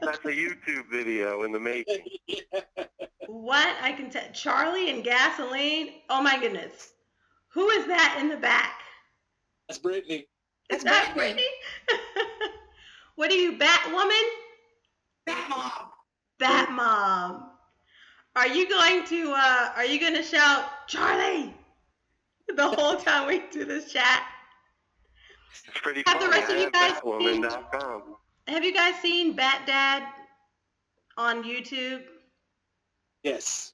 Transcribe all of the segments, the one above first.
That's a YouTube video in the making. What? I can tell. Charlie and gasoline? Oh my goodness. Who is that in the back? That's Brittany. Is that Brittany? What are you, Batwoman? Batmom. Batmom. Are you going to shout Charlie the whole time we do this chat? It's pretty Have fun. the rest of you guys Batwoman.com. Have you guys seen Bat Dad on YouTube? Yes.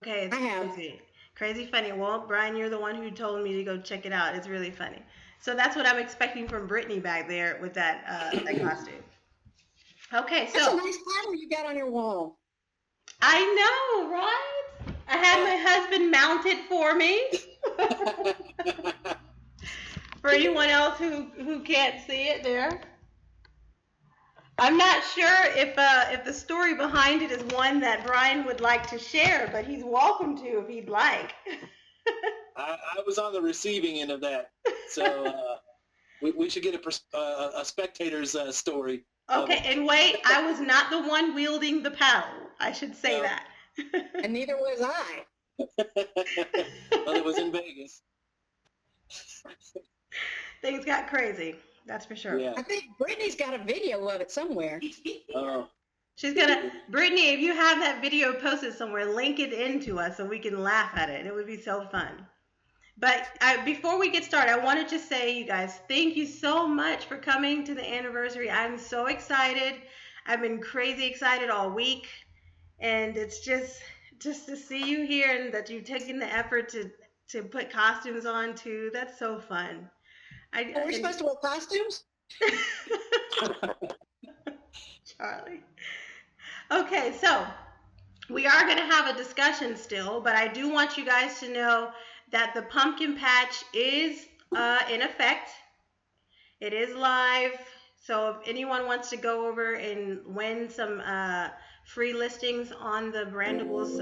Okay, it's crazy. Crazy funny. Well, Brian, you're the one who told me to go check it out. It's really funny. So that's what I'm expecting from Brittany back there with that costume. Okay, so That's a nice pattern you got on your wall. I know, right? I had my husband mount it for me. For anyone else who can't see it there. I'm not sure if the story behind it is one that Brian would like to share, but he's welcome to if he'd like. I was on the receiving end of that, so we should get a spectator's story. Okay, and wait, I was not the one wielding the paddle. I should say that. And neither was I. Well, it was in Vegas. Things got crazy. That's for sure. Yeah. I think Brittany's got a video of it somewhere. Oh. She's gonna, Brittany, if you have that video posted somewhere, link it in to us so we can laugh at it. It would be so fun. But before we get started, I want to just say, you guys, thank you so much for coming to the anniversary. I'm so excited. I've been crazy excited all week. And it's just to see you here and that you've taken the effort to put costumes on too. That's so fun. Are we supposed to wear costumes? Charlie. Okay, so we are going to have a discussion still, but I do want you guys to know that the pumpkin patch is in effect. It is live. So if anyone wants to go over and win some free listings on the Brandables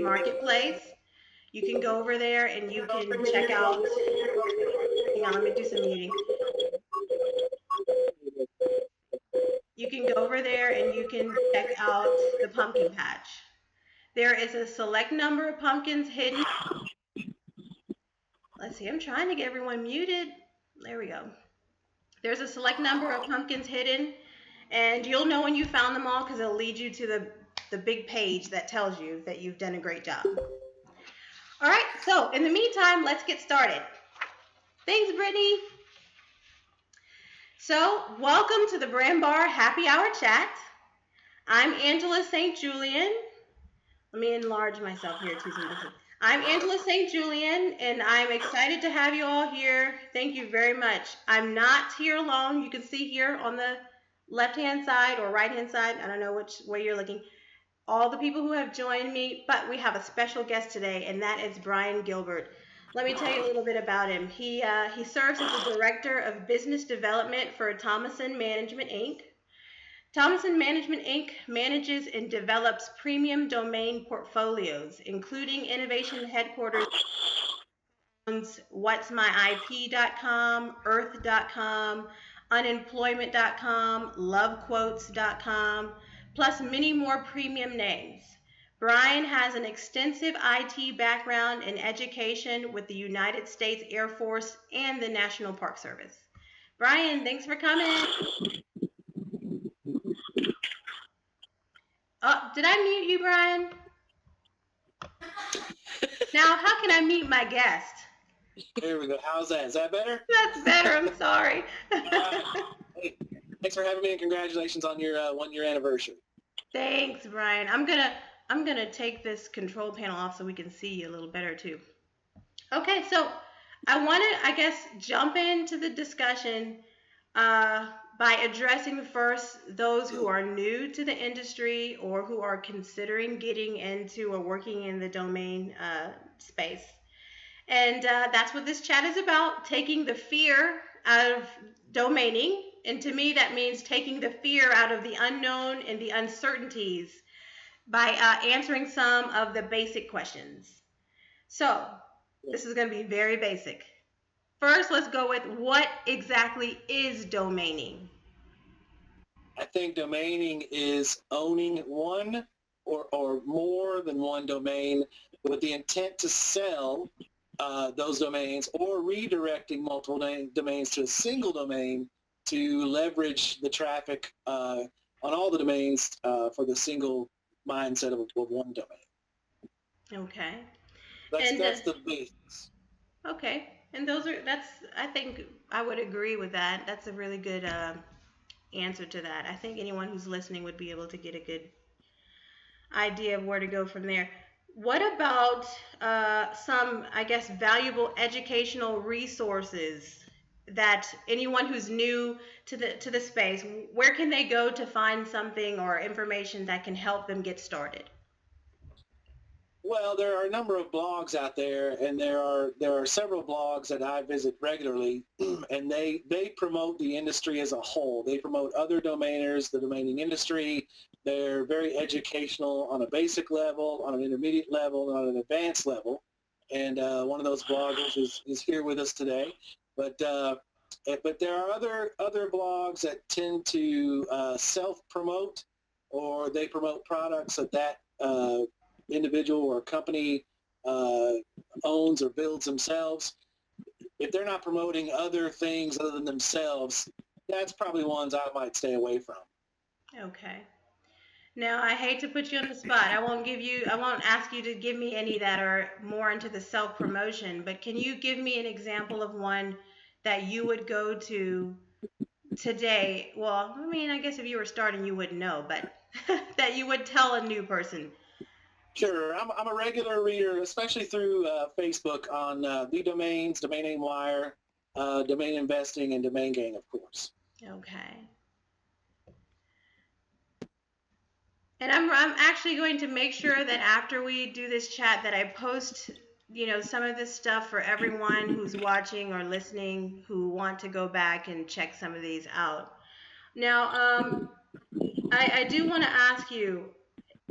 marketplace, you can go over there and you can check out. Hang on, let me do some muting. You can go over there and you can check out the pumpkin patch. There is a select number of pumpkins hidden. Let's see, I'm trying to get everyone muted. There we go. There's a select number of pumpkins hidden, and you'll know when you found them all because it'll lead you to the big page that tells you that you've done a great job. All right, so in the meantime, let's get started. Thanks, Brittany. So, welcome to the Brand.bar Happy Hour chat. I'm Angela St. Julien. Let me enlarge myself here too. I'm Angela St. Julien, and I'm excited to have you all here. Thank you very much. I'm not here alone. You can see here on the left-hand side or right-hand side, I don't know which way you're looking, all the people who have joined me, but we have a special guest today, and that is Brian Gilbert. Let me tell you a little bit about him. He serves as the Director of Business Development for Thomason Management, Inc. Thomason Management, Inc. manages and develops premium domain portfolios, including innovation headquarters whatsmyip.com, earth.com, unemployment.com, lovequotes.com, plus many more premium names. Brian has an extensive IT background in education with the United States Air Force and the National Park Service. Brian, thanks for coming. Oh, did I mute you, Brian? Now, how can I mute my guest? There we go. How's that? Is that better? That's better. I'm sorry. Hey, thanks for having me, and congratulations on your 1 year anniversary. Thanks, Brian. I'm gonna take this control panel off so we can see you a little better too. Okay, so I want to, I guess, jump into the discussion by addressing first those who are new to the industry or who are considering getting into or working in the domain space. And that's what this chat is about, taking the fear out of domaining. And to me, that means taking the fear out of the unknown and the uncertainties by answering some of the basic questions. So this is going to be very basic. First, let's go with what exactly is domaining? I think domaining is owning one or more than one domain with the intent to sell those domains, or redirecting multiple domains to a single domain to leverage the traffic on all the domains for the single mindset of one domain. Okay. That's the basics. Okay. And I think I would agree with that. That's a really good answer to that. I think anyone who's listening would be able to get a good idea of where to go from there. What about some, I guess, valuable educational resources that anyone who's new to the space, where can they go to find something or information that can help them get started? Well, there are a number of blogs out there, and there are several blogs that I visit regularly, and they promote the industry as a whole. They promote other domainers, the domaining industry. They're very educational on a basic level, on an intermediate level, and on an advanced level. And one of those bloggers is here with us today. But there are other blogs that tend to self-promote, or they promote products that individual or company owns or builds themselves. If they're not promoting other things other than themselves, that's probably ones I might stay away from. Okay. Now, I hate to put you on the spot. I won't ask you to give me any that are more into the self-promotion, but can you give me an example of one that you would go to today? Well, I mean, I guess if you were starting, you wouldn't know, but that you would tell a new person. Sure. I'm a regular reader, especially through Facebook, on The Domains, Domain Name Wire, Domain Investing, and Domain Gang, of course. Okay. And I'm actually going to make sure that after we do this chat that I post, some of this stuff for everyone who's watching or listening who want to go back and check some of these out. Now, I do want to ask you,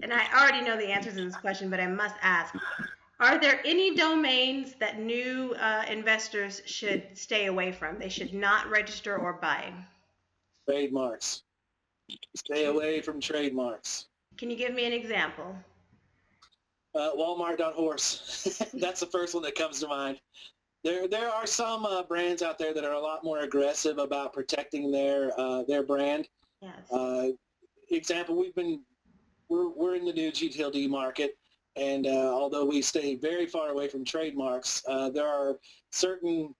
and I already know the answers to this question, but I must ask, are there any domains that new investors should stay away from? They should not register or buy? Trademarks. Stay away from trademarks. Can you give me an example? Walmart.horse. That's the first one that comes to mind. There are some brands out there that are a lot more aggressive about protecting their brand. Yes. Example, we're in the new GTLD market, and although we stay very far away from trademarks, there are certain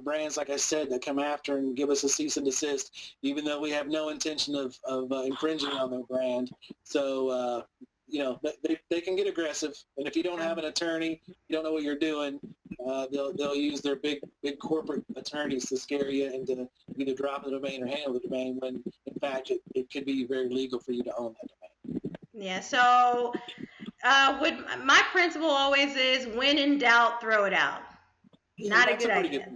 brands, like I said, that come after and give us a cease and desist, even though we have no intention of infringing on their brand. So, they can get aggressive, and if you don't have an attorney, you don't know what you're doing, they'll use their big corporate attorneys to scare you into either dropping the domain or handle the domain, when in fact it could be very legal for you to own that domain. Yeah, so my principle always is, when in doubt, throw it out. Not a good idea.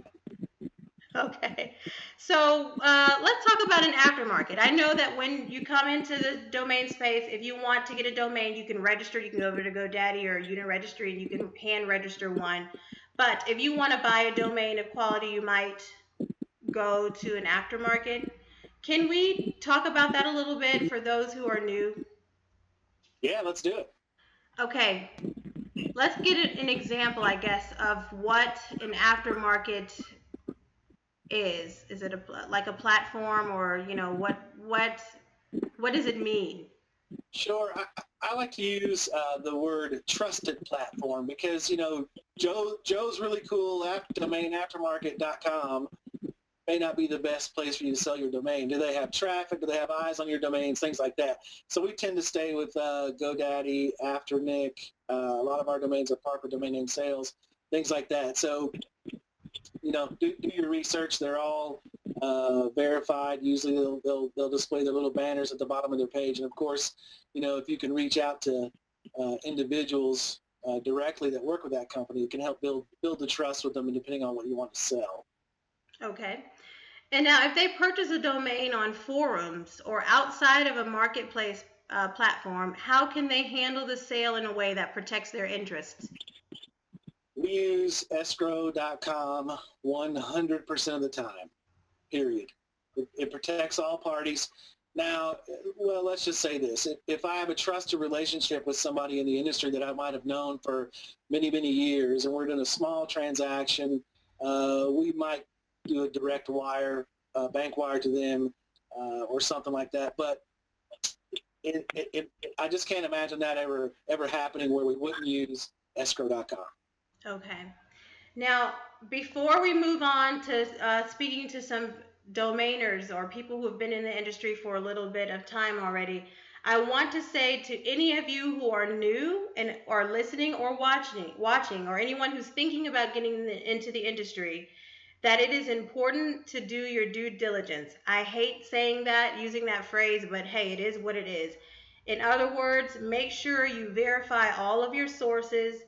Okay, so let's talk about an aftermarket. I know that when you come into the domain space, if you want to get a domain, you can register. You can go over to GoDaddy or Unit Registry, and you can hand register one. But if you want to buy a domain of quality, you might go to an aftermarket. Can we talk about that a little bit for those who are new? Yeah, let's do it. Okay, let's get an example, I guess, of what an aftermarket is. Is it like a platform, or what does it mean? Sure. I like to use the word trusted platform, because Joe's really cool domain aftermarket.com may not be the best place for you to sell your domain. Do they have traffic? Do they have eyes on your domains? Things like that. So we tend to stay with GoDaddy, Afternic. A lot of our domains are Parker Domain Name Sales, things like that. So do your research. They're all verified. Usually they'll display their little banners at the bottom of their page. And of course, if you can reach out to individuals directly that work with that company, it can help build the trust with them, and depending on what you want to sell. Okay. And now, if they purchase a domain on forums or outside of a marketplace platform, how can they handle the sale in a way that protects their interests? We use escrow.com 100% of the time, period. It protects all parties. Now, well, let's just say this. If I have a trusted relationship with somebody in the industry that I might have known for many, many years, and we're doing a small transaction, we might do a direct wire, bank wire to them, or something like that. But I just can't imagine that ever happening where we wouldn't use escrow.com. Okay. Now, before we move on to speaking to some domainers or people who have been in the industry for a little bit of time already, I want to say to any of you who are new and are listening or watching, or anyone who's thinking about getting into the industry, that it is important to do your due diligence. I hate saying that, using that phrase, but hey, it is what it is. In other words, make sure you verify all of your sources.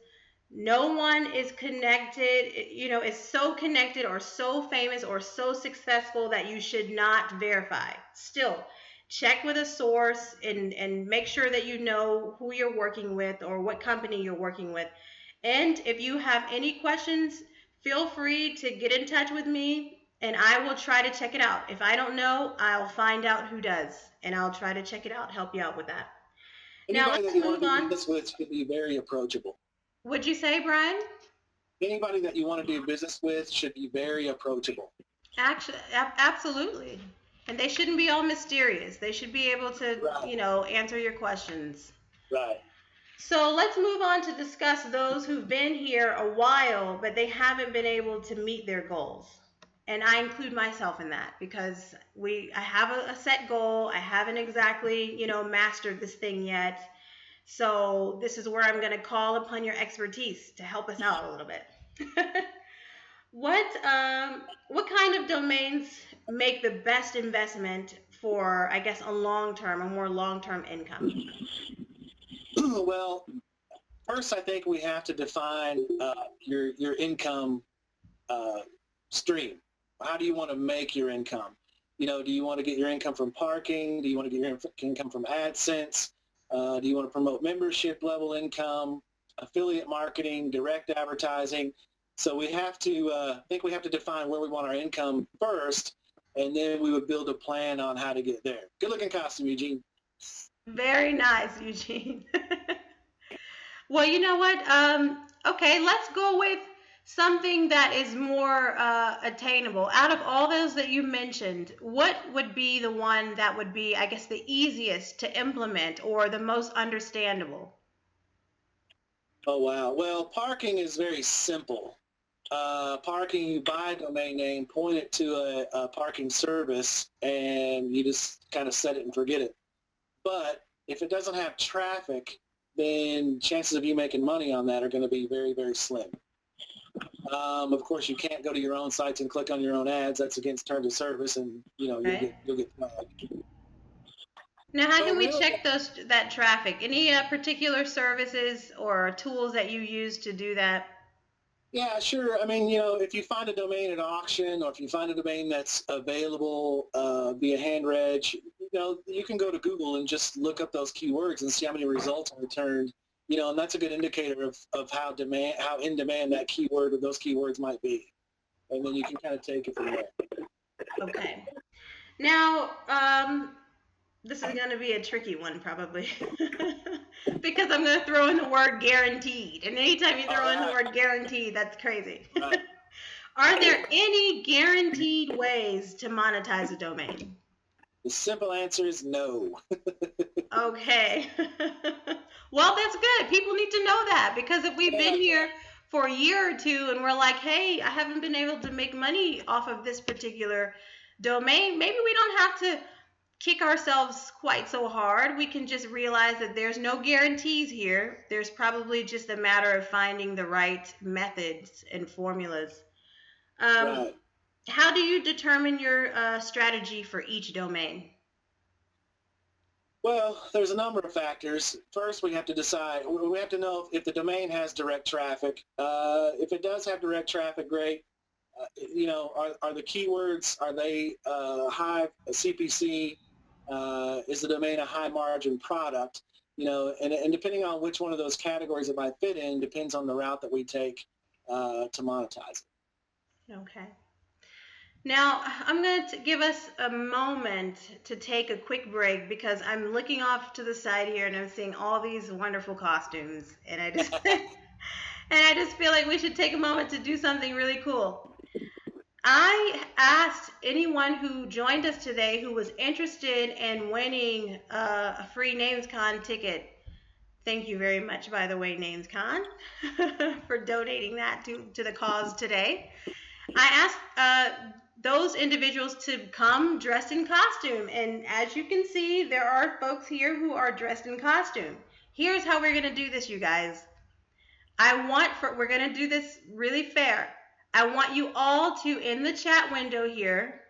No one is connected, is so connected or so famous or so successful that you should not verify. Still, check with a source and make sure that you know who you're working with or what company you're working with. And if you have any questions, feel free to get in touch with me and I will try to check it out. If I don't know, I'll find out who does and I'll try to check it out, help you out with that. Anybody that you want to do business with should be very approachable. What'd you say, Brian? Anybody that you want to do business with should be very approachable. Actually, absolutely. And they shouldn't be all mysterious. They should be able to, Right. Answer your questions. Right. So let's move on to discuss those who've been here a while, but they haven't been able to meet their goals. And I include myself in that because I have a set goal. I haven't exactly, mastered this thing yet. So this is where I'm going to call upon your expertise to help us out a little bit. What kind of domains make the best investment for, I guess, a more long-term income? Well, first I think we have to define your income stream. How do you want to make your income? Do you want to get your income from parking? Do you want to get your income from AdSense? Do you want to promote membership level income, affiliate marketing, direct advertising? So we have to, I think we have to define where we want our income first, and then we would build a plan on how to get there. Good looking costume, Eugene. Very nice, Eugene. Well, you know what? Okay, let's go with something that is more attainable. Out of all those that you mentioned, what would be the one that would be, I guess, the easiest to implement or the most understandable? Oh, wow. Well, parking is very simple. Parking, you buy a domain name, point it to a parking service, and you just kind of set it and forget it. But if it doesn't have traffic, then chances of you making money on that are going to be very, very slim. Of course, you can't go to your own sites and click on your own ads. That's against terms of service, and you'll get flagged. Now, how can we check that traffic? Any particular services or tools that you use to do that? Yeah, sure. I mean, if you find a domain at auction or if you find a domain that's available via hand reg, you can go to Google and just look up those keywords and see how many results are returned. And that's a good indicator of how in demand that keyword or those keywords might be. And then you can kind of take it from there. Okay. Now, this is going to be a tricky one probably because I'm going to throw in the word guaranteed. And anytime you throw in the word guaranteed, that's crazy. Right. Are there any guaranteed ways to monetize a domain? The simple answer is no. Okay. Well, that's good. People need to know that because if we've been here for a year or two and we're like, hey, I haven't been able to make money off of this particular domain, maybe we don't have to kick ourselves quite so hard. We can just realize that there's no guarantees here. There's probably just a matter of finding the right methods and formulas. Right. How do you determine your strategy for each domain? Well, there's a number of factors. First, we have to decide, we have to know if the domain has direct traffic. If it does have direct traffic, great. Are the keywords, are they high CPC? Is the domain a high margin product? And depending on which one of those categories it might fit in depends on the route that we take to monetize it. Okay. Now, I'm going to give us a moment to take a quick break because I'm looking off to the side here and I'm seeing all these wonderful costumes, and I just feel like we should take a moment to do something really cool. I asked anyone who joined us today who was interested in winning a free NamesCon ticket. Thank you very much, by the way, NamesCon, for donating that to the cause today. I asked those individuals to come dressed in costume, and as you can see, there are folks here who are dressed in costume. Here's how we're going to do this, you guys. We're going to do this really fair. I want you all to, in the chat window here,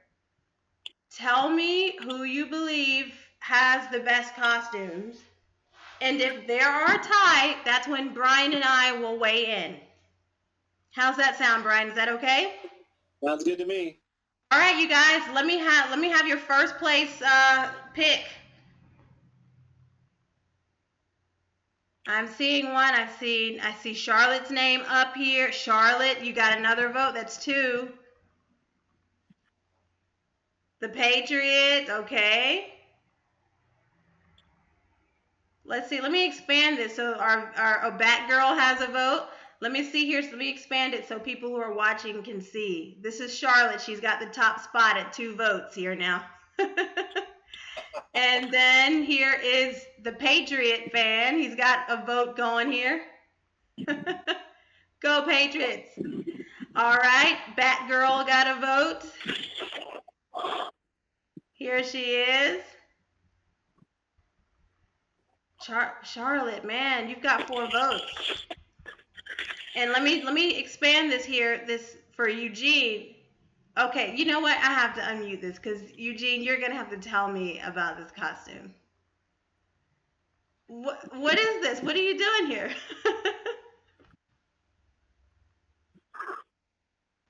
tell me who you believe has the best costumes. And if there are a tie, that's when Brian and I will weigh in. How's that sound, Brian? Is that okay? Sounds good to me. All right, you guys, let me have your first place pick. I'm seeing one. I see Charlotte's name up here. Charlotte, you got another vote. That's 2. The Patriots, okay. Let's see. Let me expand this so our Batgirl has a vote. Let me see here. So let me expand it so people who are watching can see. This is Charlotte. She's got the top spot at 2 votes here now. And then here is the Patriot fan. He's got a vote going here. Go Patriots. All right. Batgirl got a vote. Here she is. Charlotte, man, you've got 4 votes. And let me expand this here. This for Eugene. Okay, you know what? I have to unmute this because Eugene, you're gonna have to tell me about this costume. What is this? What are you doing here?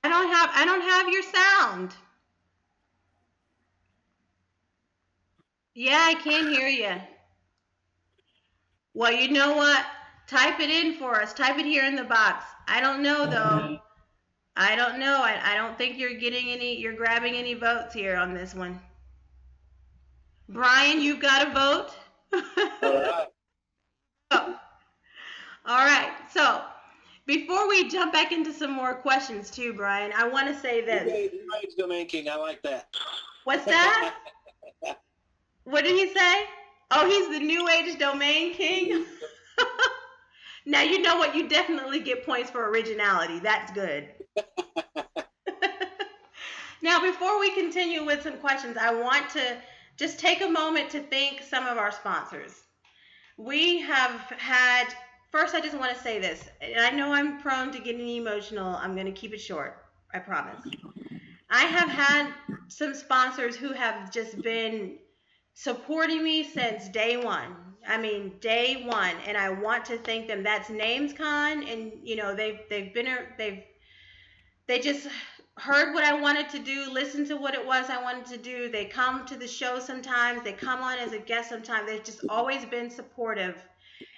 I don't have your sound. Yeah, I can hear you. Well, you know what? Type it in for us. Type it here in the box. I don't know though. I don't know. I don't think you're grabbing any votes here on this one. Brian, you've got a vote. All right. Oh. All right. So before we jump back into some more questions too, Brian, I want to say this. New Age Domain King, I like that. What's that? What did he say? Oh, he's the New Age Domain King? Now, you know what? You definitely get points for originality. That's good. Now, before we continue with some questions, I want to just take a moment to thank some of our sponsors. We have had, first I just want to say this, and I know I'm prone to getting emotional. I'm going to keep it short, I promise. I have had some sponsors who have just been supporting me since day one. I mean, day one, and I want to thank them. That's NamesCon, and you know they just heard what I wanted to do, listened to what it was I wanted to do. They come to the show sometimes. They come on as a guest sometimes. They've just always been supportive.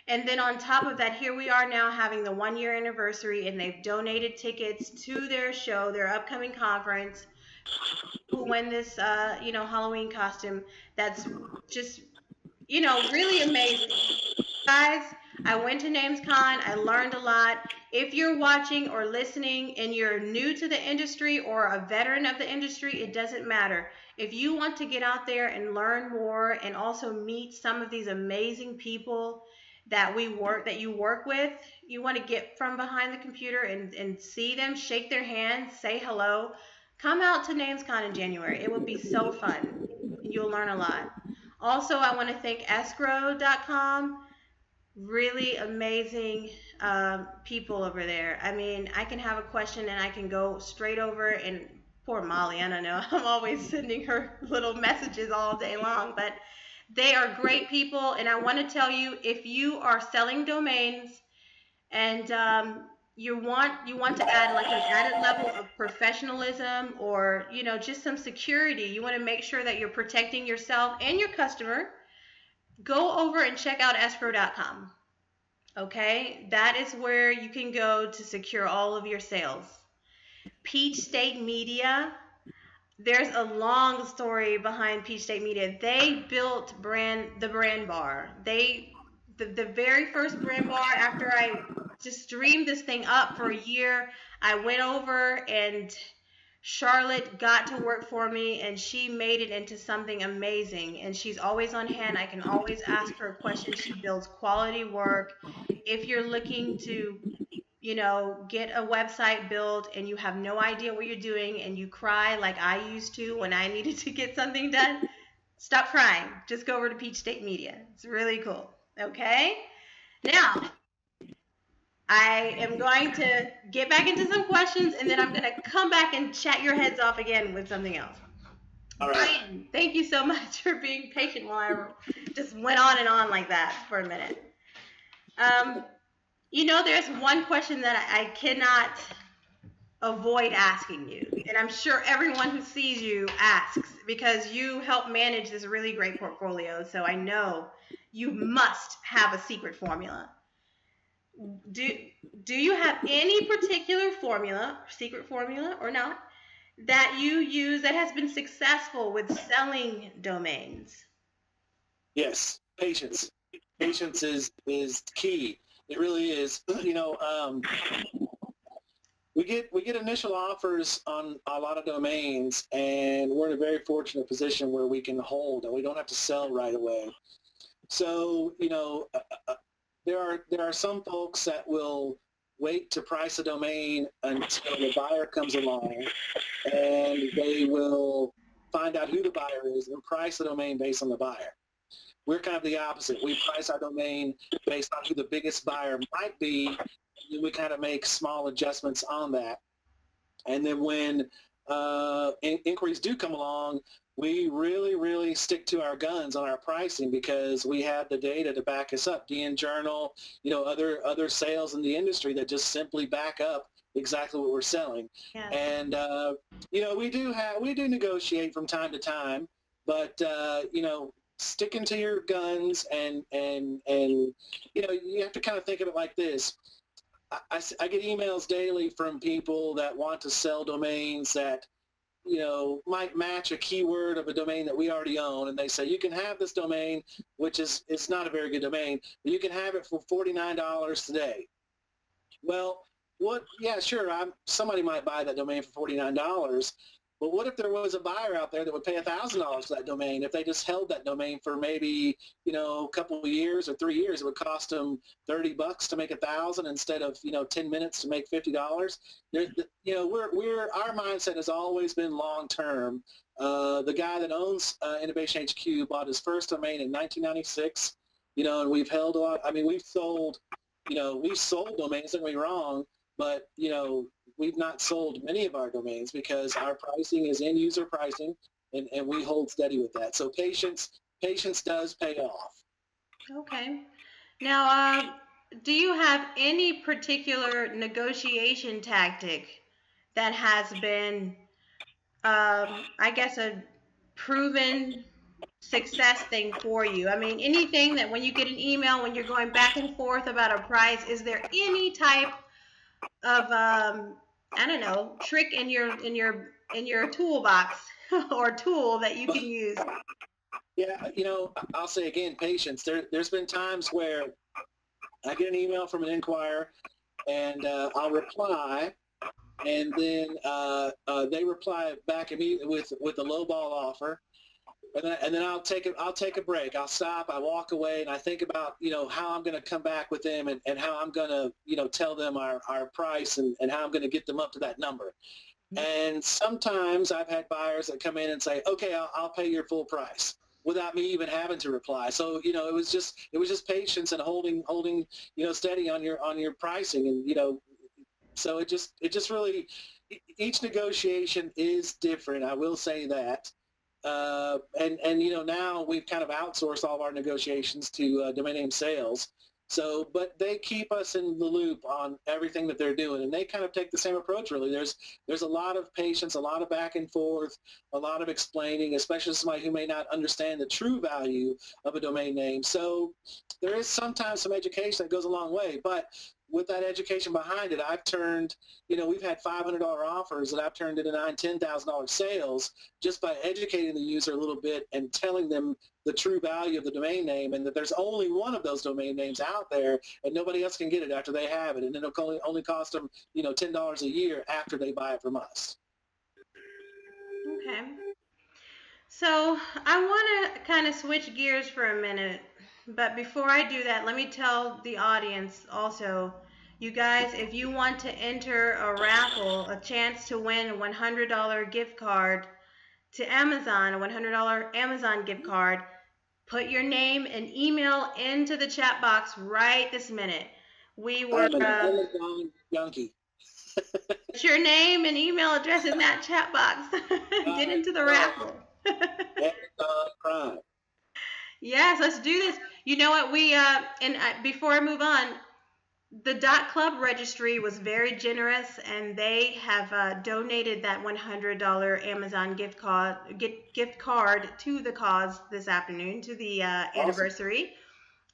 And then on top of that, here we are now having the 1-year anniversary, and they've donated tickets to their show, their upcoming conference. Who win this, Halloween costume? That's just, really amazing. Guys, I went to NamesCon. I learned a lot. If you're watching or listening and you're new to the industry or a veteran of the industry, it doesn't matter. If you want to get out there and learn more and also meet some of these amazing people that you work with, you want to get from behind the computer and see them, shake their hands, say hello. Come out to NamesCon in January. It will be so fun. You'll learn a lot. Also, I want to thank escrow.com. Really amazing people over there. I mean, I can have a question and I can go straight over, and poor Molly, I don't know. I'm always sending her little messages all day long, but they are great people. And I want to tell you, if you are selling domains and you want to add like an added level of professionalism, or just some security. You want to make sure that you're protecting yourself and your customer. Go over and check out escrow.com. Okay, that is where you can go to secure all of your sales. Peach State Media, there's a long story behind Peach State Media. They built the Brand.bar. The very first Brand.bar, after I just dreamed this thing up for a year, I went over and Charlotte got to work for me, and she made it into something amazing. And she's always on hand. I can always ask her questions. She builds quality work. If you're looking to get a website built and you have no idea what you're doing and you cry like I used to when I needed to get something done, stop crying. Just go over to Peach State Media. It's really cool. Okay? Now, I am going to get back into some questions, and then I'm going to come back and chat your heads off again with something else. All right. Brian, thank you so much for being patient while I just went on and on like that for a minute. There's one question that I cannot avoid asking you, and I'm sure everyone who sees you asks, because you help manage this really great portfolio, so I know you must have a secret formula. Do you have any particular formula, secret formula or not, that you use that has been successful with selling domains? Yes, patience. Patience is key. It really is. We get initial offers on a lot of domains, and we're in a very fortunate position where we can hold and we don't have to sell right away. So there are some folks that will wait to price a domain until the buyer comes along, and they will find out who the buyer is and price the domain based on the buyer. We're kind of the opposite. We price our domain based on who the biggest buyer might be, and then we kind of make small adjustments on that. And then when inquiries do come along, we really, really stick to our guns on our pricing, because we have the data to back us up. DN Journal, other sales in the industry that just simply back up exactly what we're selling. Yeah. And we do negotiate from time to time, but sticking to your guns, and you have to kind of think of it like this. I get emails daily from people that want to sell domains that might match a keyword of a domain that we already own, and they say, you can have this domain, which it's not a very good domain, but you can have it for $49 today. Well, yeah, sure, somebody might buy that domain for $49, but what if there was a buyer out there that would pay $1,000 for that domain? If they just held that domain for maybe a couple of years or 3 years, it would cost them $30 to make 1,000 instead of 10 minutes to make $50. Our mindset has always been long term. The guy that owns Innovation HQ bought his first domain in 1996. And we've held a lot. I mean, we've sold domains. Don't get me wrong, but we've not sold many of our domains because our pricing is end user pricing, and we hold steady with that. So patience does pay off. Okay. Now, do you have any particular negotiation tactic that has been, I guess, a proven success thing for you? I mean, anything that when you get an email, when you're going back and forth about a price, is there any type of trick in your toolbox or tool that you can use? Yeah, I'll say again, patience. There's been times where I get an email from an inquirer, and I'll reply, and then they reply back immediately with a lowball offer, and then I'll take a break. I'll stop. I walk away, and I think about how I'm going to come back with them, and how I'm going to tell them our price, and how I'm going to get them up to that number. And sometimes I've had buyers that come in and say, okay, I'll pay your full price, without me even having to reply. So it was just patience and holding steady on your pricing, and so it just really, each negotiation is different. I will say that. And now we've kind of outsourced all of our negotiations to domain name sales. So, but they keep us in the loop on everything that they're doing, and they kind of take the same approach. Really, there's a lot of patience, a lot of back and forth, a lot of explaining, especially somebody who may not understand the true value of a domain name. So, there is sometimes some education that goes a long way, but with that education behind it, I've turned, we've had $500 offers that I've turned into $9,000, $10,000 sales just by educating the user a little bit and telling them the true value of the domain name, and that there's only one of those domain names out there and nobody else can get it after they have it, and it'll only cost them $10 a year after they buy it from us. Okay. So I want to kind of switch gears for a minute, but before I do that, let me tell the audience also, you guys, if you want to enter a raffle, a chance to win a $100 gift card to Amazon, a $100 Amazon gift card, put your name and email into the chat box right this minute. We were I'm an Amazon junkie. put your name and email address in that chat box. Get into the raffle. Amazon Prime. Yes, let's do this. You know what? Before I move on, the .club registry was very generous, and they have donated that $100 Amazon gift card to the cause this afternoon, to the anniversary.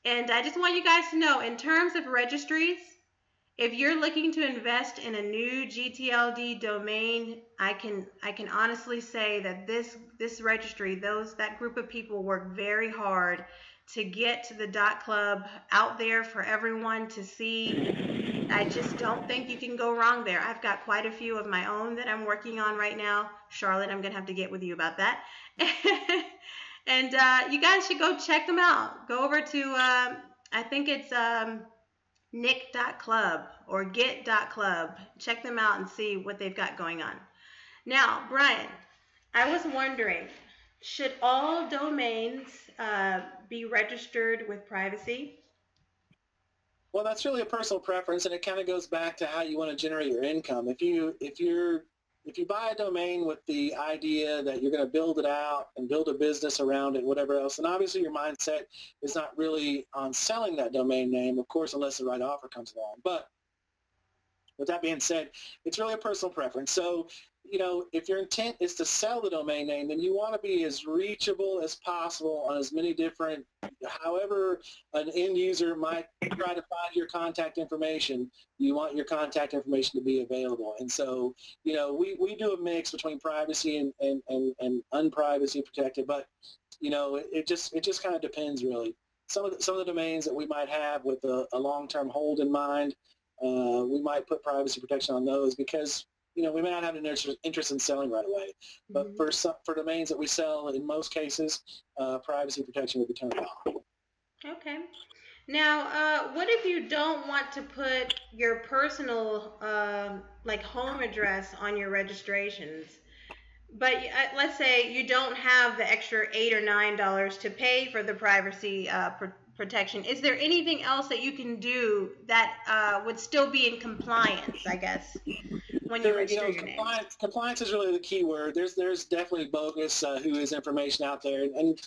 And I just want you guys to know, in terms of registries, if you're looking to invest in a new GTLD domain, I can honestly say that this registry, that group of people work very hard to get the .club out there for everyone to see. I just don't think you can go wrong there. I've got quite a few of my own that I'm working on right now. Charlotte, I'm going to have to get with you about that. And you guys should go check them out. Go over to, I think it's nick.club or get.club. Check them out and see what they've got going on. Now, Brian, I was wondering, should all domains be registered with privacy? Well, that's really a personal preference, and it kind of goes back to how you want to generate your income. If you buy a domain with the idea that you're going to build it out and build a business around it, whatever else, and obviously your mindset is not really on selling that domain name, of course, unless the right offer comes along. But with that being said, it's really a personal preference. So, if your intent is to sell the domain name, then you want to be as reachable as possible on as many different, however an end user might try to find your contact information, you want your contact information to be available. And so, we do a mix between privacy and unprivacy protected, but, it just kind of depends really. Some of the domains that we might have with a long-term hold in mind, we might put privacy protection on those because we may not have an interest in selling right away. But for domains that we sell, in most cases, privacy protection will be turned on. Okay. Now, what if you don't want to put your personal like home address on your registrations? But let's say you don't have the extra $8 or $9 to pay for the privacy protection. Is there anything else that you can do that would still be in compliance, I guess, when you register your name? Compliance is really the key word. There's definitely bogus who is information out there, and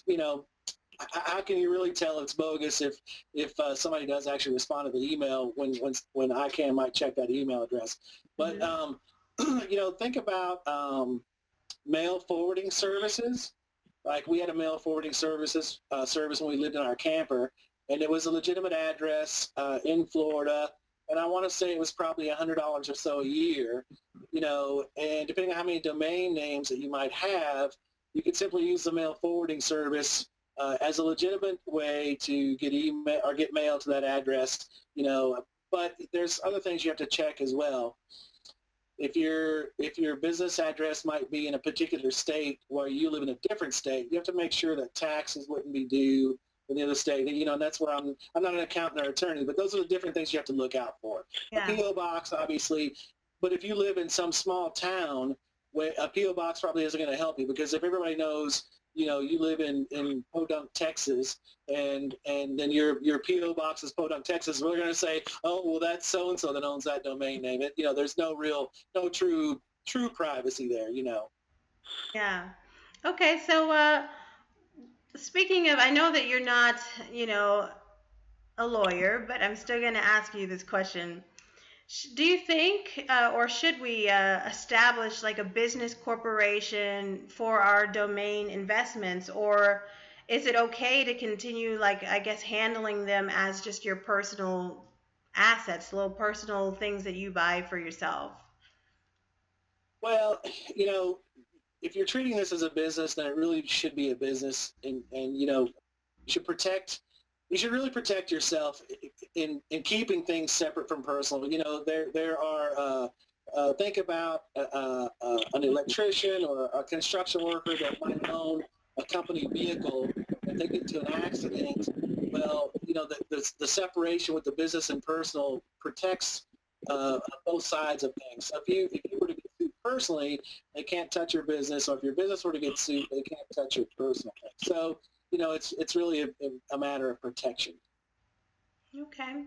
how can you really tell it's bogus if somebody does actually respond to the email when ICANN might check that email address? But think about mail forwarding services. Like we had a mail forwarding service when we lived in our camper, and it was a legitimate address in Florida, and I want to say it was probably $100 or so a year, and depending on how many domain names that you might have, you could simply use the mail forwarding service as a legitimate way to get email or get mail to that address, but there's other things you have to check as well. If your business address might be in a particular state while you live in a different state, you have to make sure that taxes wouldn't be due in the other state. And that's where I'm not an accountant or attorney, but those are the different things you have to look out for. Yeah. A P.O. box, obviously, but if you live in some small town, where a P.O. box probably isn't going to help you, because if everybody knows, you live in Podunk, Texas, and then your P.O. box is Podunk, Texas, we're going to say, oh, well, that's so-and-so that owns that domain name. There's no true privacy there, Yeah. Okay, so speaking of, I know that you're not, a lawyer, but I'm still going to ask you this question. Do you think, or should we establish like a business corporation for our domain investments, or is it okay to continue, like, I guess, handling them as just your personal assets, little personal things that you buy for yourself? Well, you know, if you're treating this as a business, then it really should be a business, and you know, you should really protect yourself in keeping things separate from personal. You know, there are think about an electrician or a construction worker that might own a company vehicle and they get into an accident. Well, you know, the separation with the business and personal protects both sides of things. So if you were to get sued personally, they can't touch your business, or if your business were to get sued, they can't touch your personal things. So, you know, it's really a matter of protection. Okay.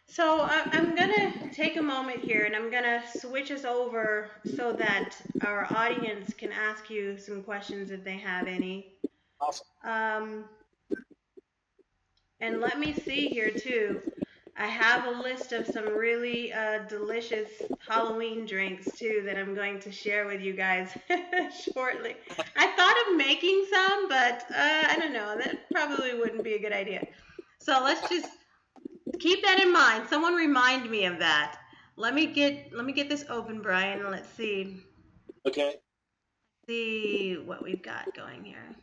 So I'm going to take a moment here and I'm going to switch us over so that our audience can ask you some questions if they have any. Awesome. And let me see here too. I have a list of some really delicious Halloween drinks too that I'm going to share with you guys shortly. I thought of making some, but I don't know. That probably wouldn't be a good idea. So let's just keep that in mind. Someone remind me of that. Let me get this open, Brian. Let's see. Okay. See what we've got going here.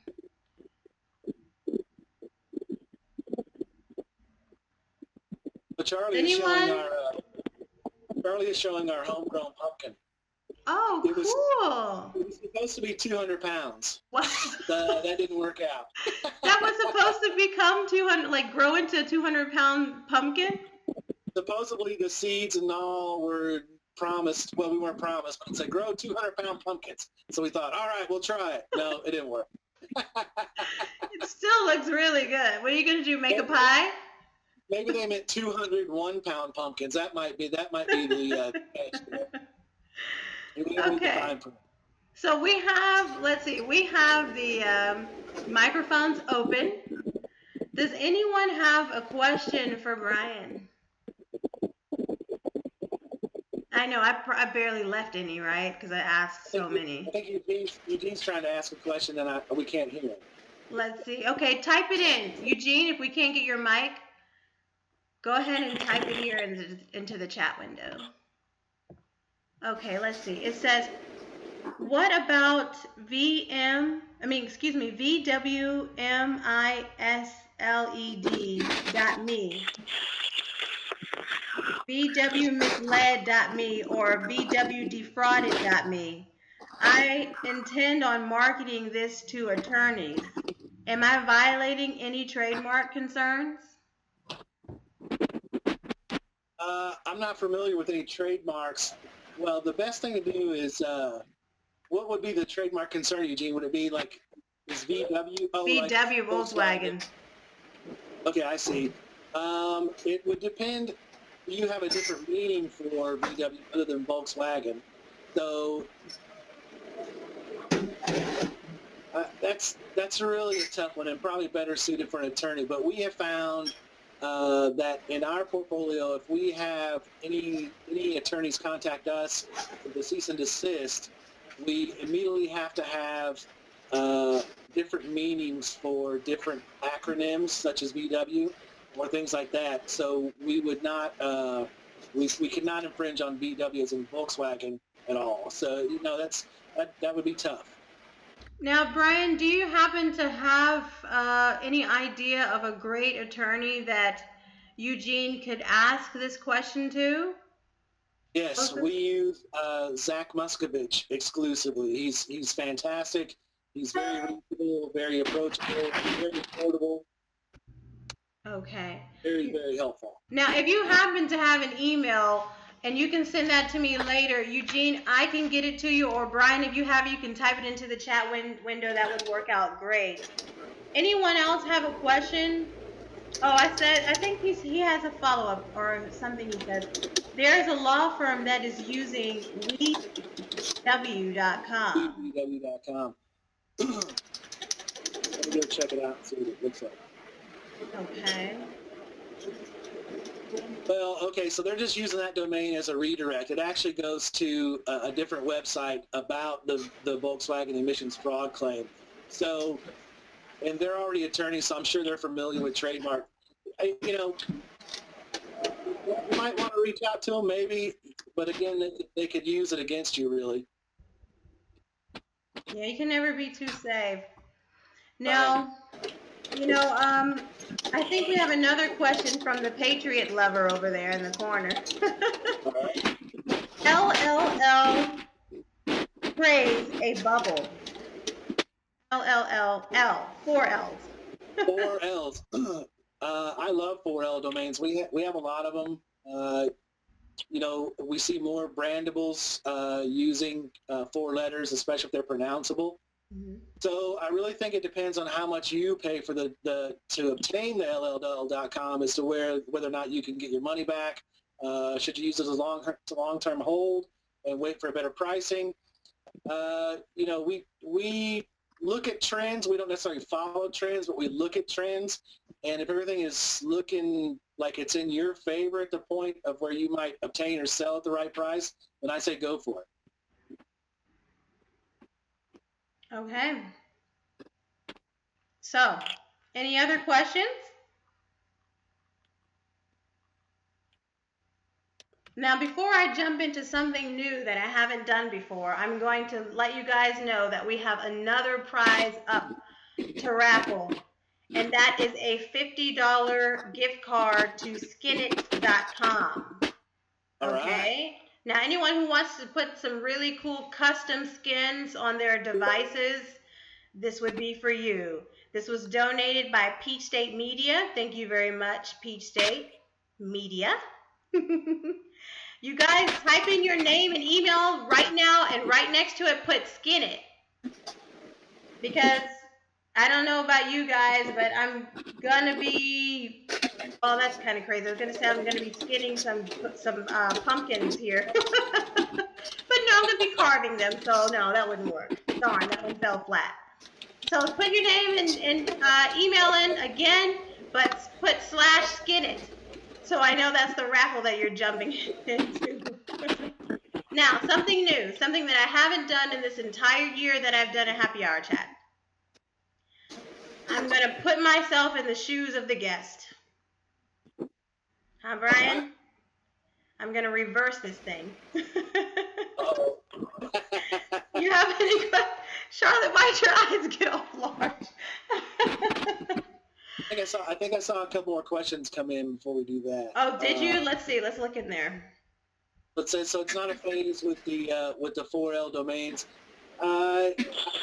So Charlie is showing our homegrown pumpkin. Oh, cool. It was supposed to be 200 pounds. What? That didn't work out. That was supposed to become 200, like grow into a 200-pound pumpkin? Supposedly the seeds and all were promised. Well, we weren't promised, but it said grow 200-pound pumpkins. So we thought, all right, we'll try it. No, it didn't work. It still looks really good. What are you going to do, make a pie? Maybe they meant 201-pound pumpkins. That might be the Okay. So we have, let's see, we have the microphones open. Does anyone have a question for Brian? I know I barely left any, right? Because I asked so many. I think Eugene's trying to ask a question and we can't hear him. Let's see. Okay, type it in. Eugene, if we can't get your mic, go ahead and type it here into the chat window. Okay, let's see. It says, what about VWMISLED.me? VWmisled.me or VWdefrauded.me. I intend on marketing this to attorneys. Am I violating any trademark concerns? I'm not familiar with any trademarks. Well, the best thing to do is, what would be the trademark concern, Eugene? Would it be like, is VW? Oh, VW, like Volkswagen. Okay, I see. It would depend. You have a different meaning for VW other than Volkswagen. So that's really a tough one and probably better suited for an attorney. But we have found that in our portfolio, if we have any attorneys contact us with the cease and desist, we immediately have to have different meanings for different acronyms such as VW or things like that. So we would not, we could not infringe on VW as in Volkswagen at all. So, you know, that would be tough. Now, Brian, do you happen to have any idea of a great attorney that Eugene could ask this question to? Yes, we use Zach Muscovich exclusively. He's fantastic. He's very reasonable, very approachable, very affordable. Okay. Very, very helpful. Now, if you happen to have an email, and you can send that to me later, Eugene, I can get it to you, or Brian, if you have it, you can type it into the chat window. That would work out great. Anyone else have a question? Oh, I think he has a follow-up or something he said. There's a law firm that is using WeW.com. WeW.com. Let me go check it out and see what it looks like. Okay. Well, okay, so they're just using that domain as a redirect. It actually goes to a different website about the Volkswagen emissions fraud claim. So, and they're already attorneys, so I'm sure they're familiar with trademark. You know, you might want to reach out to them, maybe, but again, they could use it against you, really. Yeah, you can never be too safe. Now, you know, I think we have another question from the Patriot Lover over there in the corner. LLL praise a bubble. LLLL, 4 L's. 4 L's. I love 4L domains. We have a lot of them. You know, we see more brandables using 4 letters, especially if they're pronounceable. Mm-hmm. So I really think it depends on how much you pay for to obtain the LLL.com as to whether or not you can get your money back. Should you use it as a long-term hold and wait for better pricing? You know, we look at trends. We don't necessarily follow trends, but we look at trends. And if everything is looking like it's in your favor at the point of where you might obtain or sell at the right price, then I say go for it. Okay. So, any other questions? Now, before I jump into something new that I haven't done before, I'm going to let you guys know that we have another prize up to raffle, and that is a $50 gift card to skinit.com. All Okay. right. Now, anyone who wants to put some really cool custom skins on their devices, this would be for you. This was donated by Peach State Media. Thank you very much, Peach State Media. You guys type in your name and email right now, and right next to it put Skin It. Because I don't know about you guys, but I'm gonna be, oh, that's kind of crazy. I was gonna say I'm gonna be skinning some pumpkins here. But no, I'm gonna be carving them, so no, that wouldn't work. Darn, that one fell flat. So put your name and email in again, but put /skinit. So I know that's the raffle that you're jumping into. Now, something new, something that I haven't done in this entire year that I've done a happy hour chat. I'm going to put myself in the shoes of the guest. Huh, Brian? I'm going to reverse this thing. You have any questions? Charlotte, why'd your eyes get all large? I think I saw a couple more questions come in before we do that. Oh, did you? Let's see. Let's look in there. Let's say so. It's not a phase with the 4L domains. I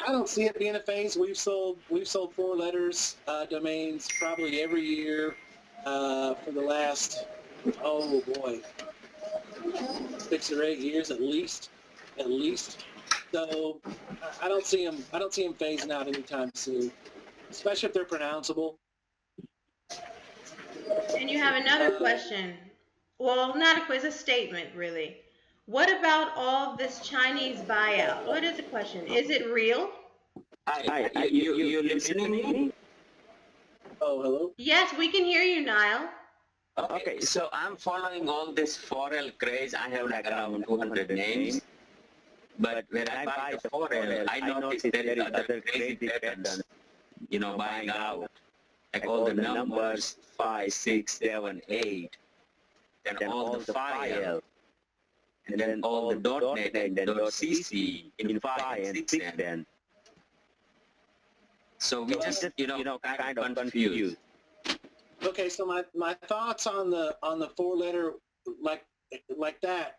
don't see it being a phase. We've sold 4 letters domains probably every year for the last 6 or 8 years at least. So I don't see them phasing out anytime soon, especially if they're pronounceable. And you have another question. Well, not a quiz, a statement, really. What about all this Chinese buyout? What is the question? Is it real? Hi, you listening to me? Oh, hello? Yes, we can hear you, Niall. Okay, so I'm following all this 4L craze. I have like around 200 names. But when I buy the 4L, I notice there is other crazy patterns, buying out. Like all the numbers, 5, 6, 7, 8. Then all the file. And then all the .NET and then .cc in 5 and 6 then. So we just, kind of confused. Okay, so my thoughts on the 4-letter like that,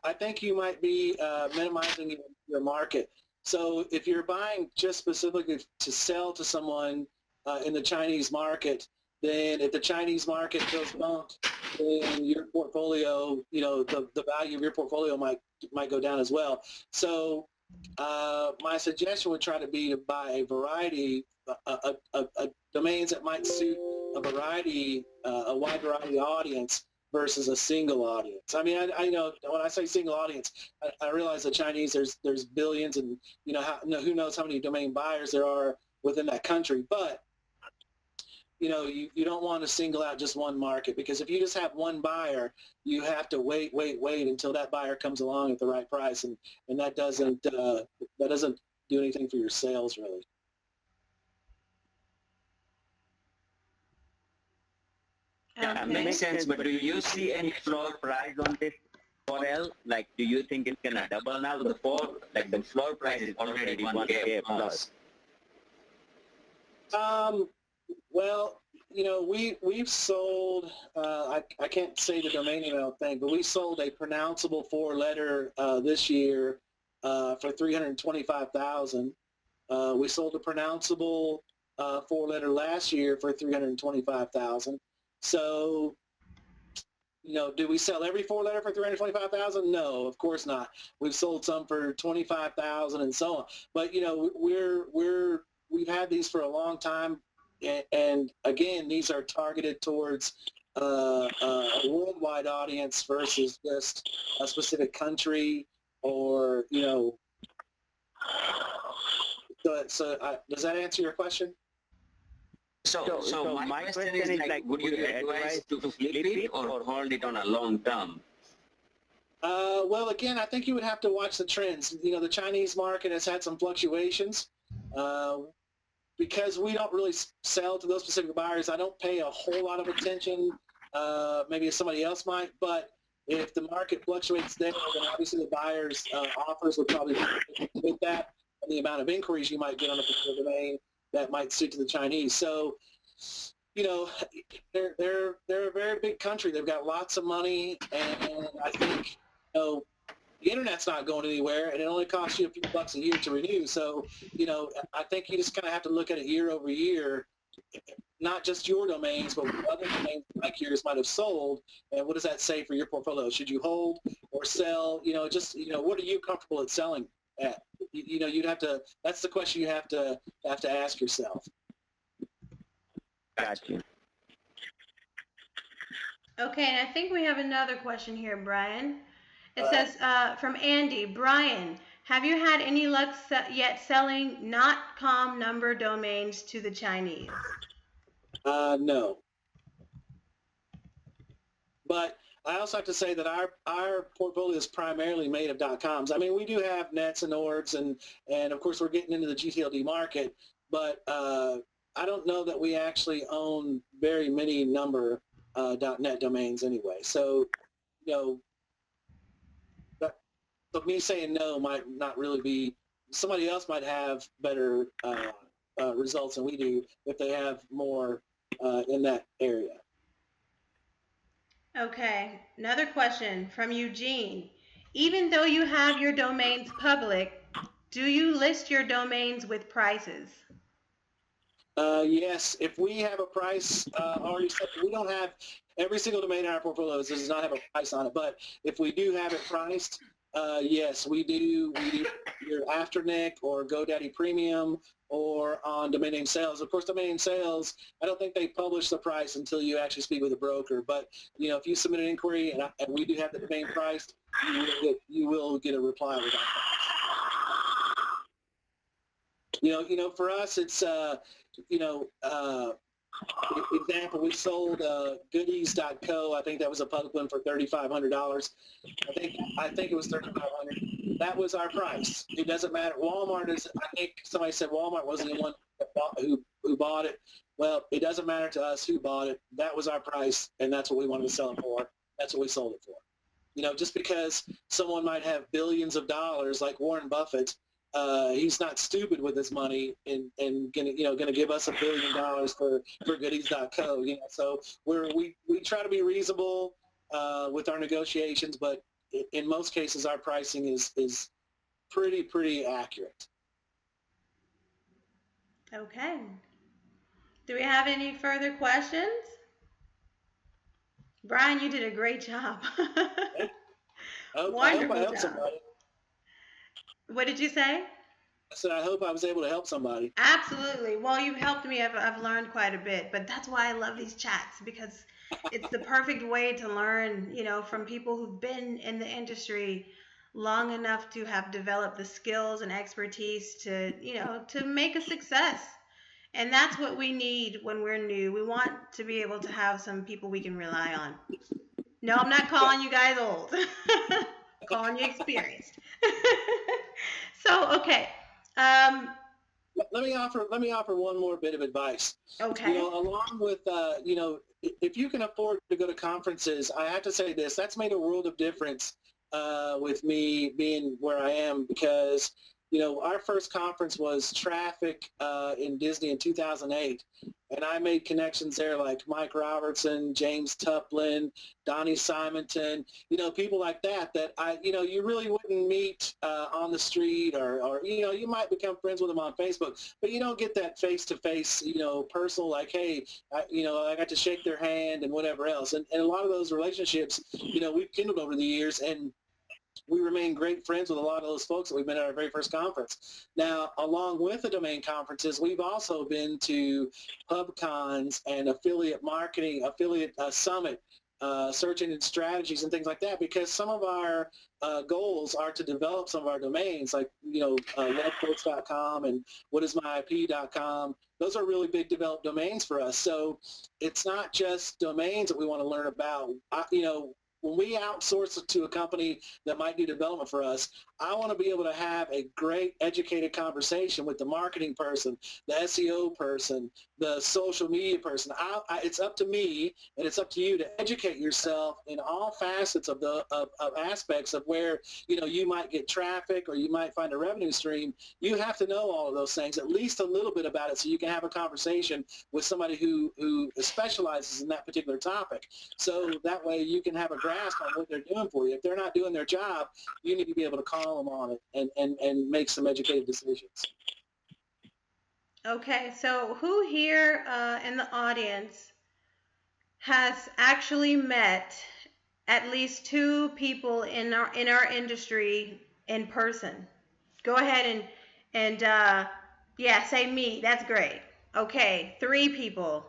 I think you might be minimizing your market. So if you're buying just specifically to sell to someone in the Chinese market, then if the Chinese market goes bump, then your portfolio, the value of your portfolio might go down as well. So my suggestion would try to be to buy a variety of domains that might suit a wide variety audience versus a single audience. I mean, I know when I say single audience, I realize the Chinese, there's billions and, who knows how many domain buyers there are within that country. But, you don't want to single out just one market, because if you just have one buyer, you have to wait until that buyer comes along at the right price, and that doesn't do anything for your sales really. Yeah, makes sense. But do you see any floor price on this 4L? Like, do you think it's gonna double now? The floor price is already 1K plus. Well, we've sold, I can't say the domain name, I don't think, but we sold a pronounceable 4-letter this year for $325,000. We sold a pronounceable 4-letter last year for $325,000. So, do we sell every 4-letter for $325,000? No, of course not. We've sold some for $25,000 and so on. But we've had these for a long time, and again, these are targeted towards a worldwide audience versus just a specific country, or So does that answer your question? So my question is like, would you advise to flip it or hold it on a long term? Well, again, I think you would have to watch the trends. The Chinese market has had some fluctuations. Because we don't really sell to those specific buyers, I don't pay a whole lot of attention, maybe somebody else might, but if the market fluctuates there, then obviously the buyer's offers would probably with that, and the amount of inquiries you might get on a particular domain that might suit to the Chinese. So, they're a very big country. They've got lots of money, and I think, the internet's not going anywhere, and it only costs you a few bucks a year to renew. So, I think you just kind of have to look at it year over year, not just your domains, but other domains like yours might have sold. And what does that say for your portfolio? Should you hold or sell? What are you comfortable at selling at? You'd have to. That's the question you have to ask yourself. Gotcha. Okay, and I think we have another question here, Brian. It says from Andy, Brian, have you had any luck yet selling .com number domains to the Chinese? No. But I also have to say that our portfolio is primarily made of .coms. I mean, we do have nets and orgs, and of course we're getting into the GTLD market, but I don't know that we actually own very many number .net domains anyway. So, so me saying no might not really be, somebody else might have better results than we do if they have more in that area. Okay, another question from Eugene. Even though you have your domains public, do you list your domains with prices? Yes, if we have a price already set, we don't have every single domain in our portfolio does not have a price on it, but if we do have it priced, yes, we do. We do your Afternic or GoDaddy Premium or on domain name sales. Of course, domain name sales, I don't think they publish the price until you actually speak with a broker. But if you submit an inquiry and we do have the domain priced, you will get a reply with that. For us, it's example, we sold goodies.co. I think that was a public one for $3,500. I think it was $3,500. That was our price. It doesn't matter. Walmart is. I think somebody said Walmart wasn't the one who bought it. Well, it doesn't matter to us who bought it. That was our price, and that's what we wanted to sell it for. That's what we sold it for. Just because someone might have billions of dollars, like Warren Buffett. He's not stupid with his money and gonna give us $1 billion for goodies.co. So we try to be reasonable with our negotiations, but in most cases our pricing is pretty accurate. Okay. Do we have any further questions? Brian, you did a great job. I hope I helped somebody. What did you say? I said, I hope I was able to help somebody. Absolutely. Well, you've helped me. I've learned quite a bit, but that's why I love these chats, because it's the perfect way to learn, from people who've been in the industry long enough to have developed the skills and expertise to make a success And that's what we need when we're new. We want to be able to have some people we can rely on. No, I'm not calling you guys old. I'm calling you experienced. So, okay. Let me offer one more bit of advice. Okay. Along with if you can afford to go to conferences, I have to say this, that's made a world of difference with me being where I am, because our first conference was Traffic in Disney in 2008, and I made connections there like Mike Robertson, James Tuplin, Donnie Simonton, people like that you really wouldn't meet on the street, or you might become friends with them on Facebook, but you don't get that face-to-face, personal, like, hey, I got to shake their hand and whatever else. And a lot of those relationships, we've kindled over the years, and we remain great friends with a lot of those folks that we've been at our very first conference. Now, along with the domain conferences, we've also been to PubCons and affiliate marketing, affiliate summit, search engine strategies and things like that, because some of our goals are to develop some of our domains, like, lovequotes.com and whatismyip.com. Those are really big developed domains for us. So it's not just domains that we want to learn about. When we outsource it to a company that might do development for us, I want to be able to have a great educated conversation with the marketing person, the SEO person, the social media person. It's up to me, and it's up to you to educate yourself in all facets of the aspects of where you might get traffic or you might find a revenue stream. You have to know all of those things, at least a little bit about it, so you can have a conversation with somebody who specializes in that particular topic. So that way you can have a grasp on what they're doing for you. If they're not doing their job, you need to be able to call them on it and make some educated decisions. Okay, so who here in the audience has actually met at least 2 people in our industry in person? Go ahead and yeah, say me. That's great. Okay, 3 people.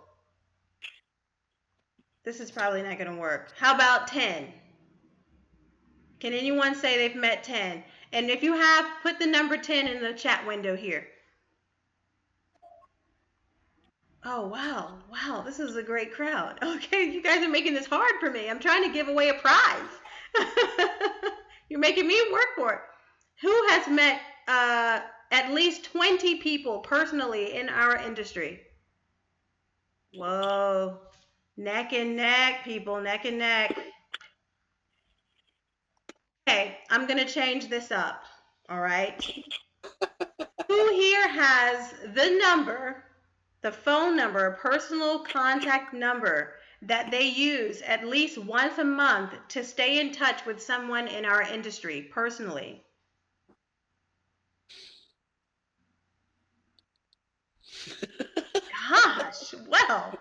This is probably not going to work. How about 10? Can anyone say they've met 10? And if you have, put the number 10 in the chat window here. Oh, wow. Wow, this is a great crowd. Okay, you guys are making this hard for me. I'm trying to give away a prize. You're making me work for it. Who has met at least 20 people personally in our industry? Whoa. Neck and neck, people, neck and neck. Okay, I'm going to change this up, all right? Who here has the number, the phone number, personal contact number that they use at least once a month to stay in touch with someone in our industry personally? Gosh, well,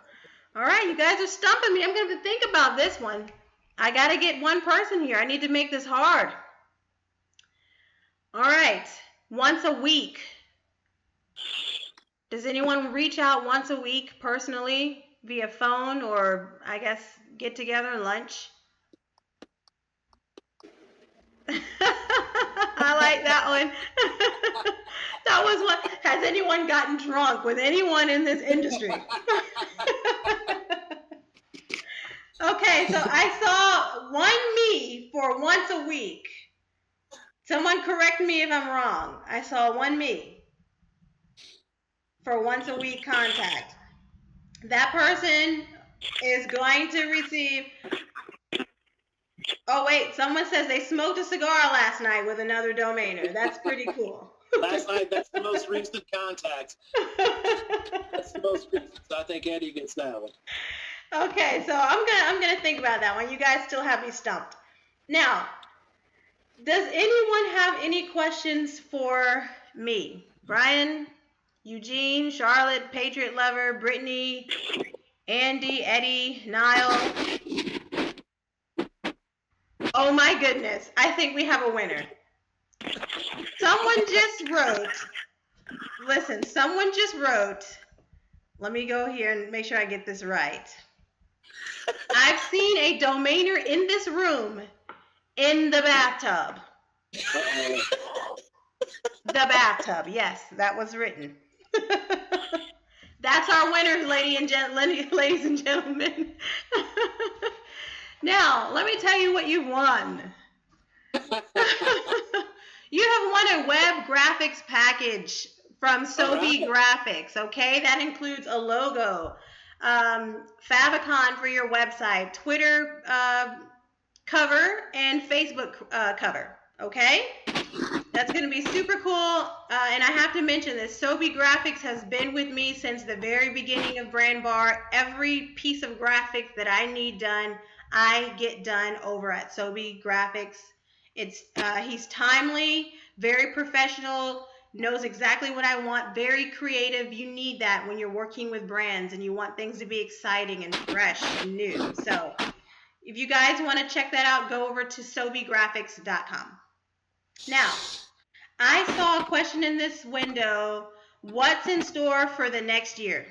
all right, you guys are stumping me. I'm going to think about this one. I got to get one person here. I need to make this hard. All right, once a week. Does anyone reach out once a week personally via phone or, I guess, get together, lunch? I like that one. That was what. Has anyone gotten drunk with anyone in this industry? Okay, so I saw one me for once a week. Someone correct me if I'm wrong. I saw one me for once a week contact. That person is going to receive. Oh, wait, someone says they smoked a cigar last night with another domainer. That's pretty cool. Last night, that's the most recent contact. That's the most recent. So I think Eddie gets that one. Okay, so I'm gonna think about that one. You guys still have me stumped. Now, does anyone have any questions for me? Brian, Eugene, Charlotte, Patriot Lover, Brittany, Andy, Eddie, Niall. Oh my goodness, I think we have a winner. Someone just wrote, listen, someone just wrote, let me go here and make sure I get this right. I've seen a domainer in this room in the bathtub. The bathtub, yes, that was written. That's our winners, ladies and gentlemen. Now, let me tell you what you've won. You have won a web graphics package from Sobe Graphics, okay? That includes a logo, favicon for your website, Twitter cover, and Facebook cover, okay? That's going to be super cool, and I have to mention this. Sobe Graphics has been with me since the very beginning of Brand.bar. Every piece of graphics that I need done, I get done over at Sobe Graphics. He's timely, very professional, knows exactly what I want, very creative. You need that when you're working with brands and you want things to be exciting and fresh and new. So if you guys want to check that out, go over to sobegraphics.com. Now, I saw a question in this window, what's in store for the next year?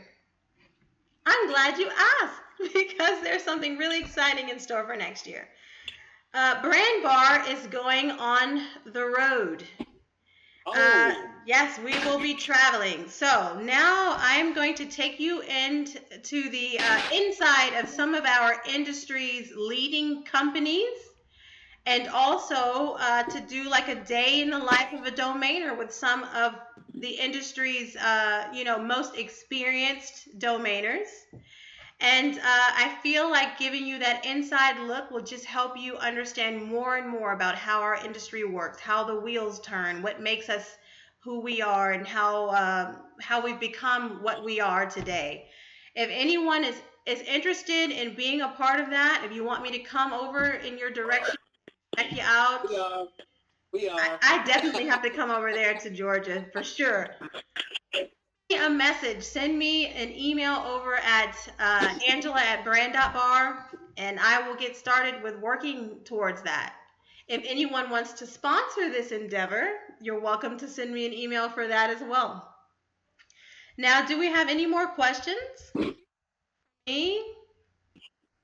I'm glad you asked because there's something really exciting in store for next year. Brand.bar is going on the road. Yes, we will be traveling. So now I'm going to take you into the inside of some of our industry's leading companies, and also to do like a day in the life of a domainer with some of the industry's most experienced domainers. And I feel like giving you that inside look will just help you understand more and more about how our industry works, how the wheels turn, what makes us who we are, and how we've become what we are today. If anyone is interested in being a part of that, if you want me to come over in your direction, check you out. We are. I definitely have to come over there to Georgia for sure. A message, send me an email over at Angela@Brand.bar, and I will get started with working towards that. If anyone wants to sponsor this endeavor, you're welcome to send me an email for that as well. Now, do we have any more questions? Me?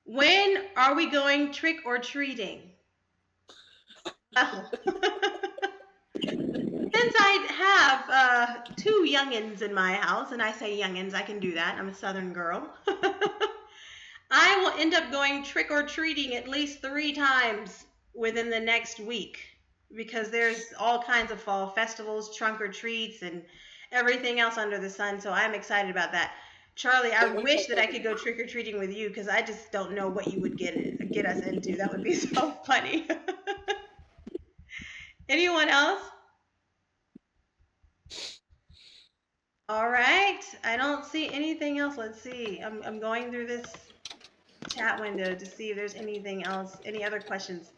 When are we going trick or treating? Since I have two youngins in my house, and I say youngins, I can do that. I'm a Southern girl. I will end up going trick or treating at least 3 times within the next week because there's all kinds of fall festivals, trunk or treats, and everything else under the sun. So I'm excited about that. Charlie, I wish that I could go trick or treating with you because I just don't know what you would get us into. That would be so funny. Anyone else? All right. I don't see anything else. Let's see. I'm going through this chat window to see if there's anything else, any other questions.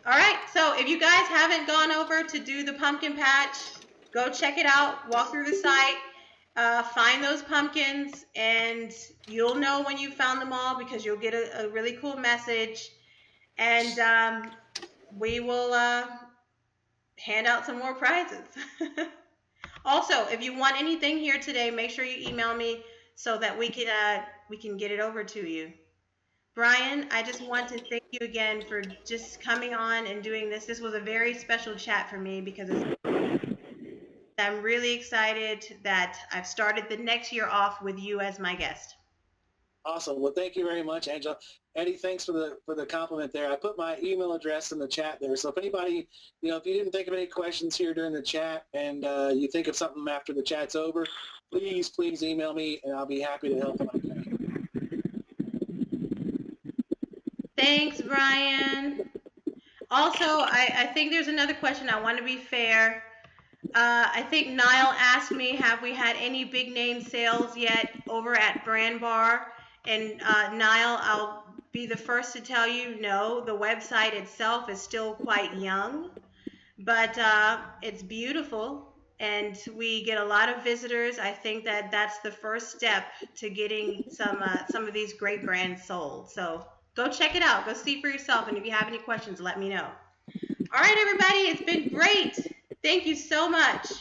All right. So if you guys haven't gone over to do the pumpkin patch, go check it out. Walk through the site. Find those pumpkins, and you'll know when you found them all because you'll get a really cool message. And we will hand out some more prizes. Also, if you want anything here today, make sure you email me so that we can get it over to you. Brian, I just want to thank you again for just coming on and doing this. This was a very special chat for me because I'm really excited that I've started the next year off with you as my guest. Awesome. Well, thank you very much, Angela. Eddie, thanks for the compliment there. I put my email address in the chat there. So if anybody, if you didn't think of any questions here during the chat and you think of something after the chat's over, please email me and I'll be happy to help. Thanks, Brian. Also, I think there's another question. I want to be fair. I think Niall asked me, have we had any big name sales yet over at Brand.bar? And Niall, I'll be the first to tell you, no, the website itself is still quite young, but it's beautiful and we get a lot of visitors. I think that that's the first step to getting some of these great brands sold. So go check it out. Go see for yourself. And if you have any questions, let me know. All right, everybody, it's been great. Thank you so much.